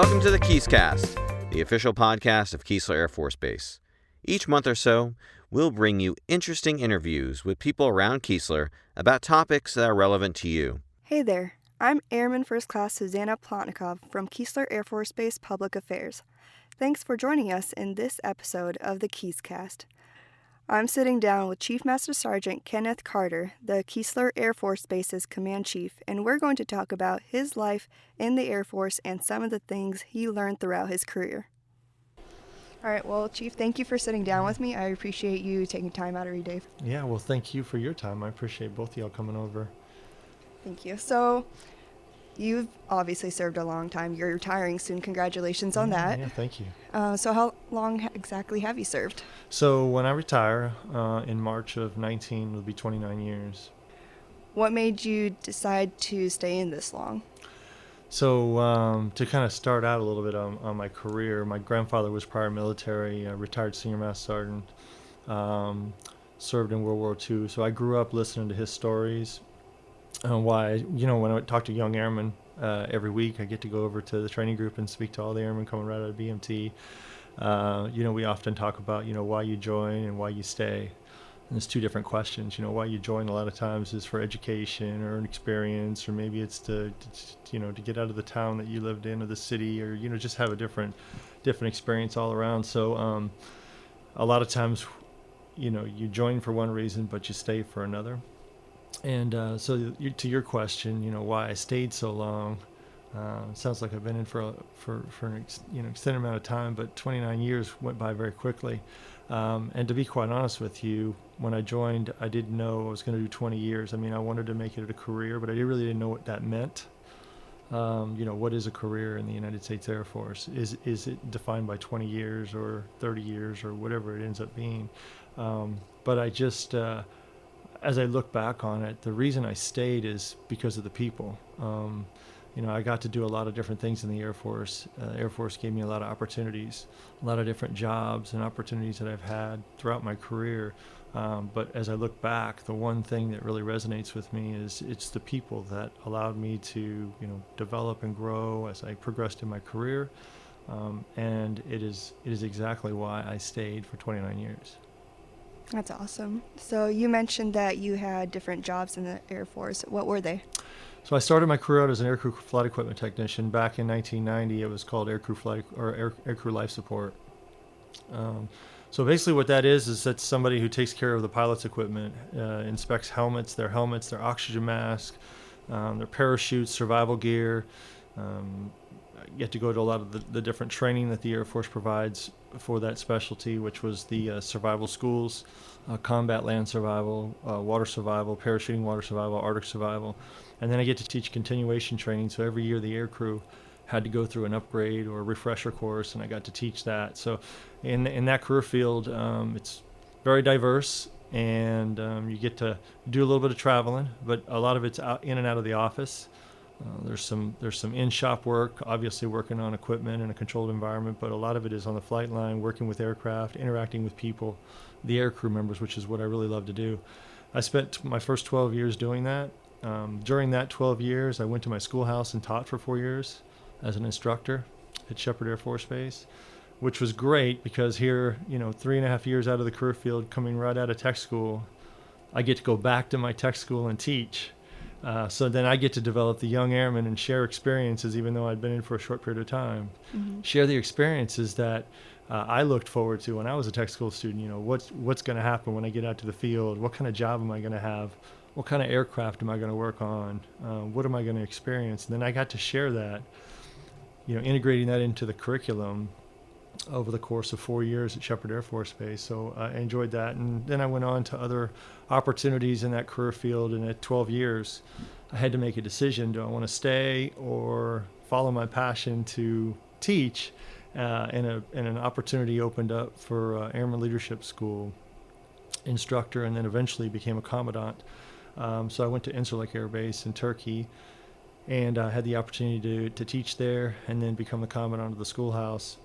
Welcome to the KeesKast, the official podcast of Keesler Air Force Base. Each month or so, we'll bring you interesting interviews with people around Keesler about topics that are relevant to you. Hey there, I'm Airman First Class Suzanna Plotnikov from Keesler Air Force Base Public Affairs. Thanks for joining us in this episode of the KeesKast. I'm sitting down with Chief Master Sgt. Kenneth Carter, the Keesler Air Force Base's Command Chief, and we're going to talk about his life in the Air Force and some of the things he learned throughout his career. All right, well, Chief, thank you for sitting down with me. I appreciate you taking time out of your day. Yeah, well, thank you for your time. I appreciate both of y'all coming over. Thank you. So, you've obviously served a long time. You're retiring soon. Congratulations on that. Yeah, thank you. So how long exactly have you served? So when I retire in March of 19, it'll be 29 years. What made you decide to stay in this long? So to kind of start out a little bit on my career, my grandfather was prior military, retired Senior Master Sgt, served in World War II. So I grew up listening to his stories. When I talk to young airmen every week, I get to go over to the training group and speak to all the airmen coming right out of BMT. We often talk about, why you join and why you stay. And there's two different questions. Why you join a lot of times is for education or an experience, or maybe it's to get out of the town that you lived in or the city, or, just have a different experience all around. So a lot of times, you join for one reason, but you stay for another. And to your question, why I stayed so long, sounds like I've been in for an extended amount of time, but 29 years went by very quickly. And to be quite honest with you, when I joined, I didn't know I was going to do 20 years. I mean, I wanted to make it a career, but I really didn't know what that meant. What is a career in the United States Air Force? Is it defined by 20 years or 30 years or whatever it ends up being? But I just... as I look back on it, the reason I stayed is because of the people. I got to do a lot of different things in the Air Force. Air Force gave me a lot of opportunities, a lot of different jobs and opportunities that I've had throughout my career. But as I look back, the one thing that really resonates with me is it's the people that allowed me to, develop and grow as I progressed in my career. And it is exactly why I stayed for 29 years. That's awesome. So you mentioned that you had different jobs in the Air Force. What were they? So I started my career out as an aircrew flight equipment technician. Back in 1990, it was called aircrew life support. So basically what that is that's somebody who takes care of the pilot's equipment, inspects their helmets, their oxygen mask, their parachutes, survival gear. You get to go to a lot of the different training that the Air Force provides for that specialty, which was the survival schools, combat land survival, water survival, parachuting water survival, Arctic survival. And then I get to teach continuation training. So every year the air crew had to go through an upgrade or a refresher course, and I got to teach that. So in that career field, it's very diverse, and you get to do a little bit of traveling, but a lot of it's out in and out of the office. There's some in-shop work, obviously working on equipment in a controlled environment, but a lot of it is on the flight line, working with aircraft, interacting with people, the air crew members, which is what I really love to do. I spent my first 12 years doing that. During that 12 years, I went to my schoolhouse and taught for 4 years as an instructor at Shepherd Air Force Base, which was great because here, 3.5 years out of the career field, coming right out of tech school, I get to go back to my tech school and teach. So then I get to develop the young airmen and share experiences, even though I'd been in for a short period of time. Mm-hmm. Share the experiences that I looked forward to when I was a tech school student. What's going to happen when I get out to the field? What kind of job am I going to have? What kind of aircraft am I going to work on? What am I going to experience? And then I got to share that, integrating that into the curriculum over the course of 4 years at Shepherd Air Force Base. So I enjoyed that. And then I went on to other opportunities in that career field. And at 12 years, I had to make a decision. Do I want to stay or follow my passion to teach? And an opportunity opened up for Airman Leadership School instructor, and then eventually became a commandant. So I went to Incirlik Air Base in Turkey, and I had the opportunity to teach there and then become the commandant of the schoolhouse.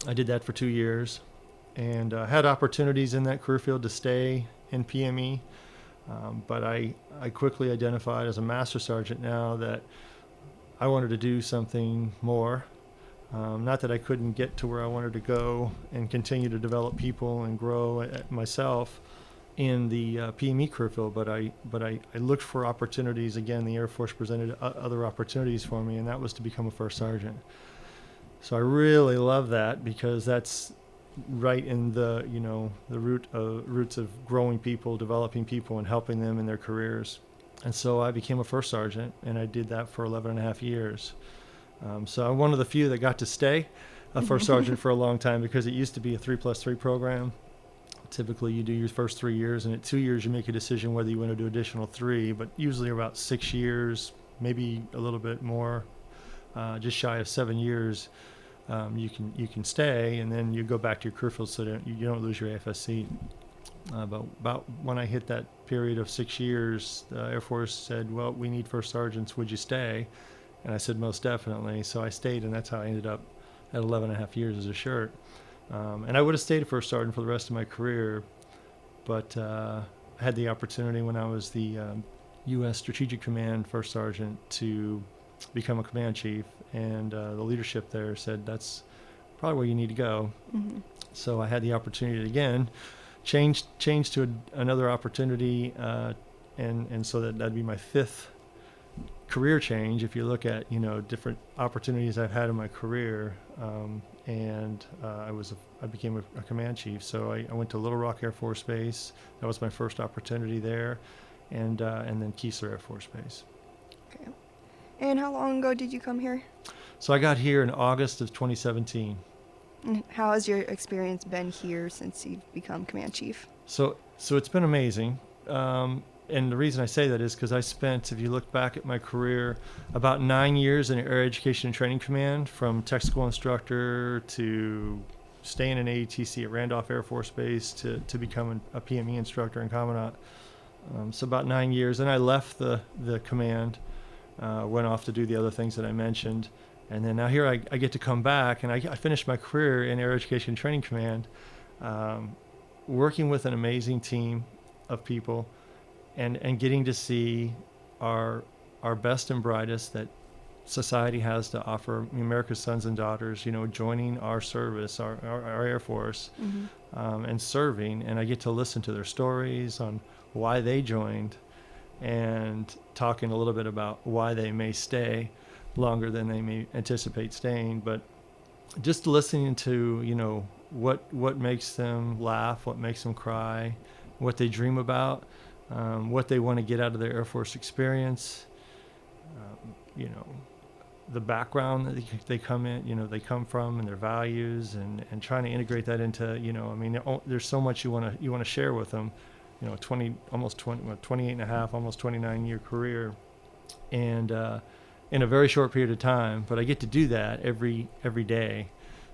I did that for 2 years, and had opportunities in that career field to stay in PME, but I quickly identified as a Master Sergeant now that I wanted to do something more. Not that I couldn't get to where I wanted to go and continue to develop people and grow myself in the PME career field, but I looked for opportunities. Again, the Air Force presented other opportunities for me, and that was to become a first sergeant. So I really love that, because that's right in the roots of growing people, developing people, and helping them in their careers. And so I became a first sergeant, and I did that for 11 and a half years. So I'm one of the few that got to stay a first sergeant for a long time, because it used to be a 3+3 program. Typically you do your first 3 years, and at 2 years you make a decision whether you want to do additional 3, but usually about 6 years, maybe a little bit more, just shy of 7 years, you can stay, and then you go back to your career field so that you don't lose your AFSC. But about when I hit that period of 6 years, the Air Force said, well, we need first sergeants, would you stay? And I said, most definitely. So I stayed, and that's how I ended up at 11 and a half years as a shirt. And I would have stayed a first sergeant for the rest of my career, but I had the opportunity when I was the U.S. Strategic Command first sergeant to become a command chief, and the leadership there said, that's probably where you need to go. Mm-hmm. So I had the opportunity to, again, change to another opportunity, and so that'd be my 5th career change. If you look at different opportunities I've had in my career, and I became a command chief. So I went to Little Rock Air Force Base. That was my first opportunity there, and then Keesler Air Force Base. Okay. And how long ago did you come here? So I got here in August of 2017. And how has your experience been here since you've become command chief? So it's been amazing. And the reason I say that is because I spent, if you look back at my career, about 9 years in Air Education and Training Command, from tech school instructor to staying in AETC at Randolph Air Force Base to become a PME instructor and commandant. So about 9 years. And I left the command, went off to do the other things that I mentioned. And then now here I get to come back, and I finished my career in Air Education and Training Command, working with an amazing team of people, and getting to see our best and brightest that society has to offer, America's sons and daughters, joining our service, our Air Force, mm-hmm. And serving. And I get to listen to their stories on why they joined, and talking a little bit about why they may stay longer than they may anticipate staying. But just listening to, what makes them laugh, what makes them cry, what they dream about, what they want to get out of their Air Force experience, the background that they come from, and their values, and trying to integrate that into, there's so much you want to share with them, 28 and a half, almost 29-year career, and in a very short period of time. But I get to do that every day.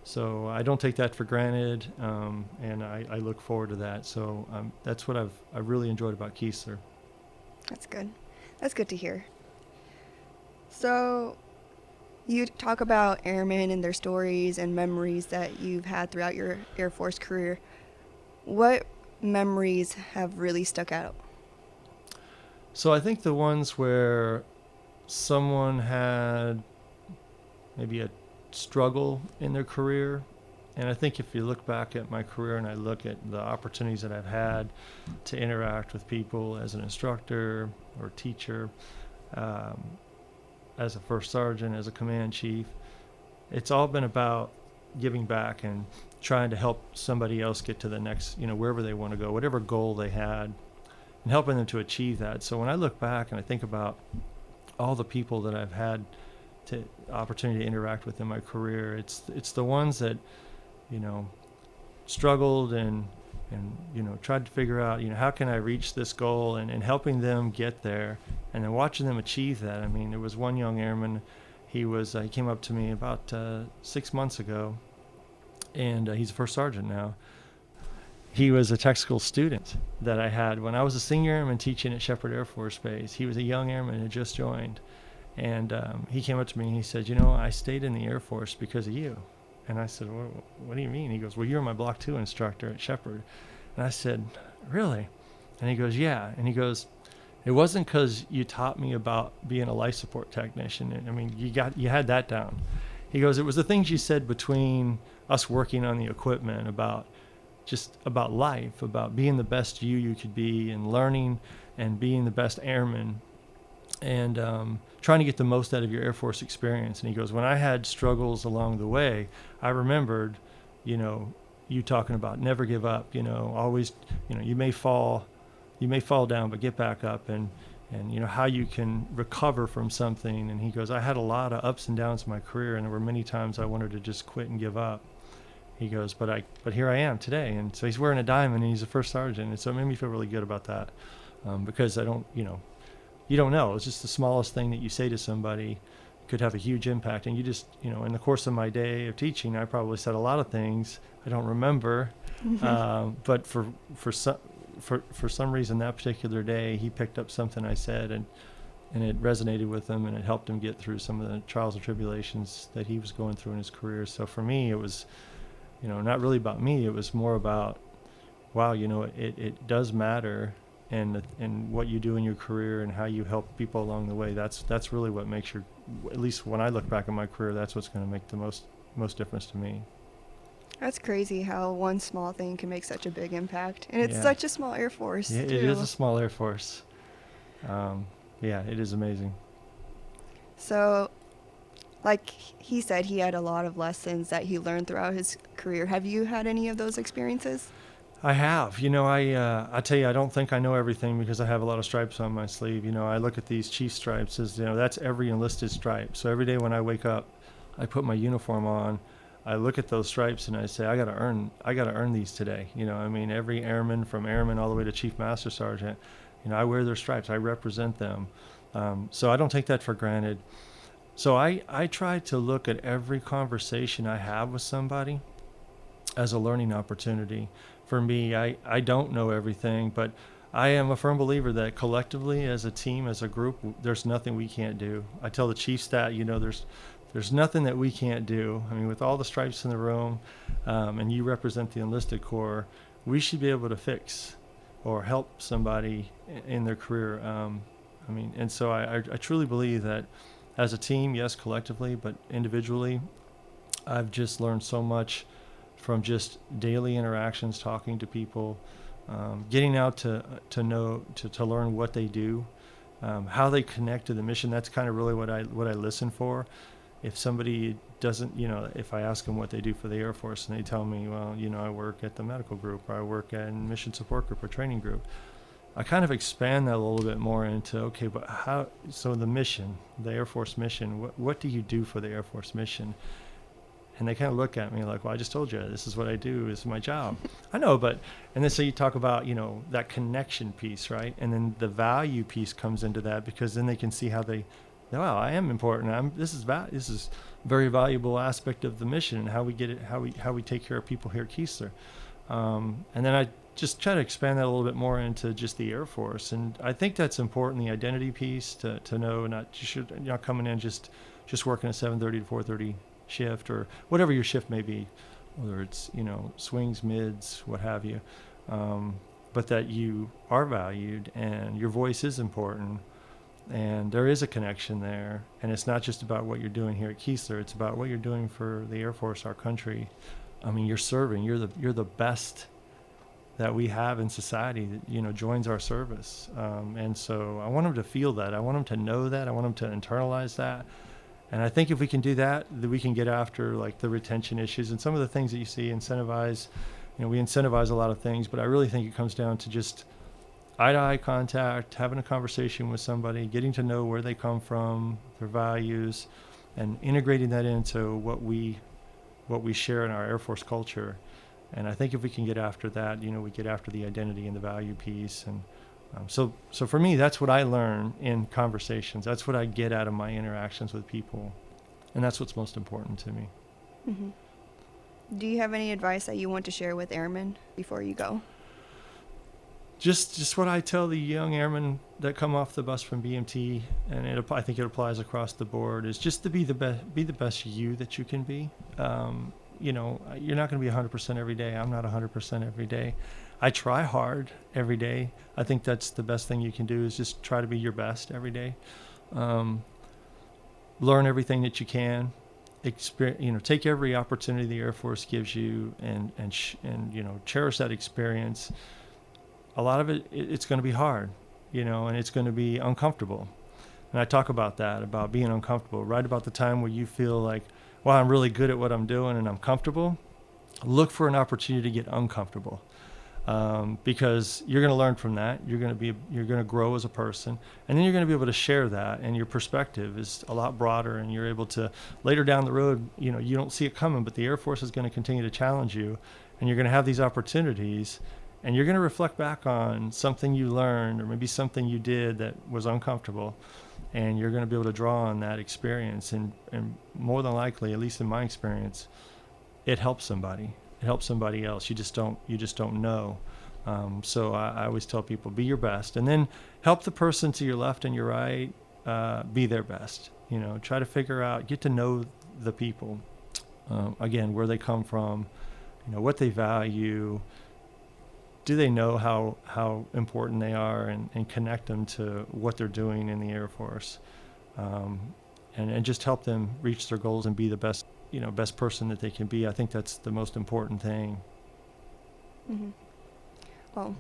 So I don't take that for granted, and I look forward to that. So that's what I've really enjoyed about Keesler. That's good. That's good to hear. So you talk about airmen and their stories and memories that you've had throughout your Air Force career. What memories have really stuck out? So I think the ones where someone had maybe a struggle in their career, and I think if you look back at my career and I look at the opportunities that I've had to interact with people as an instructor or teacher, as a first sergeant, as a command chief, it's all been about giving back and trying to help somebody else get to the next, wherever they want to go, whatever goal they had, and helping them to achieve that. So when I look back and I think about all the people that I've had the opportunity to interact with in my career, it's the ones that, struggled and tried to figure out, how can I reach this goal, and helping them get there, and then watching them achieve that. I mean, there was one young airman, he came up to me about 6 months ago, and he's a first sergeant now. He was a tech school student that I had when I was a senior airman teaching at Shepherd Air Force Base. He was a young airman who had just joined. And he came up to me and he said, I stayed in the Air Force because of you. And I said, what do you mean? He goes, well, you're my Block 2 instructor at Shepherd. And I said, really? And he goes, yeah. And he goes, it wasn't because you taught me about being a life support technician. I mean, you had that down. He goes, it was the things you said between us working on the equipment about life, about being the best you could be, and learning and being the best airman, and trying to get the most out of your Air Force experience. And he goes, when I had struggles along the way, I remembered, you talking about never give up, always, you may fall down, but get back up, and how you can recover from something. And he goes, I had a lot of ups and downs in my career, and there were many times I wanted to just quit and give up. He goes, but here I am today. And so he's wearing a diamond, and he's a first sergeant. And so it made me feel really good about that, because you don't know. It's just the smallest thing that you say to somebody could have a huge impact. And you just, in the course of my day of teaching, I probably said a lot of things I don't remember. But for some reason that particular day, he picked up something I said, and it resonated with him, and it helped him get through some of the trials and tribulations that he was going through in his career. So for me, it was, not really about me. It was more about, wow, it does matter, and what you do in your career and how you help people along the way. That's really what makes at least when I look back at my career, that's what's going to make the most difference to me. That's crazy how one small thing can make such a big impact. And it's such a small Air Force, Yeah, too. It is a small Air Force. It is amazing. So, like he said, he had a lot of lessons that he learned throughout his career. Have you had any of those experiences? I have. I tell you, I don't think I know everything because I have a lot of stripes on my sleeve. I look at these chief stripes as, that's every enlisted stripe. So every day when I wake up, I put my uniform on, I look at those stripes and I say, I got to earn these today. Every airman, from airman all the way to Chief Master Sgt, I wear their stripes. I represent them. So I don't take that for granted. So I try to look at every conversation I have with somebody as a learning opportunity. For me, I don't know everything, but I am a firm believer that collectively, as a team, as a group, there's nothing we can't do. I tell the chiefs that, there's nothing that we can't do. With all the stripes in the room, and you represent the enlisted corps, we should be able to fix or help somebody in their career. And so I truly believe that as a team, yes, collectively, but individually, I've just learned so much from just daily interactions, talking to people, getting out to learn what they do, how they connect to the mission. That's kind of really what I listen for. If somebody doesn't, if I ask them what they do for the Air Force and they tell me, well, I work at the medical group, or I work at mission support group or training group, I kind of expand that a little bit more into, okay, but how, so the mission, the Air Force mission, what do you do for the Air Force mission? And they kind of look at me like, well, I just told you, this is what I do, this is my job. I know, and then so you talk about, that connection piece, right? And then the value piece comes into that, because then they can see how wow, I am important. This is a very valuable aspect of the mission, and how we get it, how we take care of people here at Keesler. And then I just try to expand that a little bit more into just the Air Force. And I think that's important, the identity piece, to know, not coming in just working a 7:30 to 4:30 shift, or whatever your shift may be, whether it's, swings, mids, what have you. But that you are valued and your voice is important. And there is a connection there, and it's not just about what you're doing here at Keesler. It's about what you're doing for the Air Force, our country. You're serving. You're the best that we have in society that joins our service. And so I want them to feel that. I want them to know that. I want them to internalize that. And I think if we can do that, then we can get after like the retention issues and some of the things that you see incentivize. We incentivize a lot of things, but I really think it comes down to just eye-to-eye contact, having a conversation with somebody, getting to know where they come from, their values, and integrating that into what we share in our Air Force culture. And I think if we can get after that, we get after the identity and the value piece. And so for me, that's what I learn in conversations. That's what I get out of my interactions with people. And that's what's most important to me. Mm-hmm. Do you have any advice that you want to share with airmen before you go? Just what I tell the young airmen that come off the bus from BMT, and I think it applies across the board, is just to be the best you that you can be. You're not going to be 100% every day. I'm not 100% every day. I try hard every day. I think that's the best thing you can do, is just try to be your best every day. Learn everything that you can, take every opportunity the Air Force gives you and cherish that experience. A lot of it's going to be hard, and it's going to be uncomfortable. And I talk about that, about being uncomfortable. Right about the time where you feel like, well, I'm really good at what I'm doing and I'm comfortable, look for an opportunity to get uncomfortable. Because you're going to learn from that. You're going to grow as a person, and then you're going to be able to share that, and your perspective is a lot broader, and you're able to later down the road, you don't see it coming, but the Air Force is going to continue to challenge you, and you're going to have these opportunities, and you're going to reflect back on something you learned or maybe something you did that was uncomfortable, and you're going to be able to draw on that experience, and more than likely, at least in my experience, it helps somebody. It helps somebody else. You just don't know. So I always tell people, be your best, and then help the person to your left and your right be their best. Try to figure out, get to know the people. Again, where they come from, what they value. Do they know how important they are, and connect them to what they're doing in the Air Force, and just help them reach their goals and be the best person that they can be. I think that's the most important thing. Mm-hmm. Well,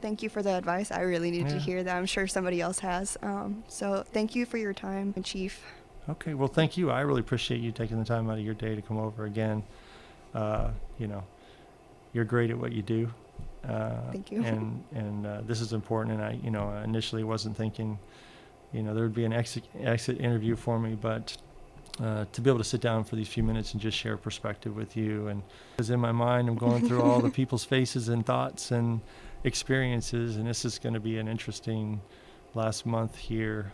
thank you for the advice. I really needed to hear that. I'm sure somebody else has. So thank you for your time, Chief. Okay. Well, thank you. I really appreciate you taking the time out of your day to come over again. You're great at what you do. Thank you. And this is important. And I initially wasn't thinking, there would be an exit interview for me, but to be able to sit down for these few minutes and just share perspective with you. And because in my mind, I'm going through all the people's faces and thoughts and experiences, and this is going to be an interesting last month here.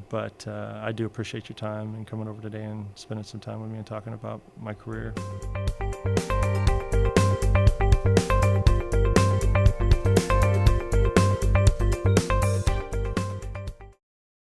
But I do appreciate your time and coming over today and spending some time with me and talking about my career.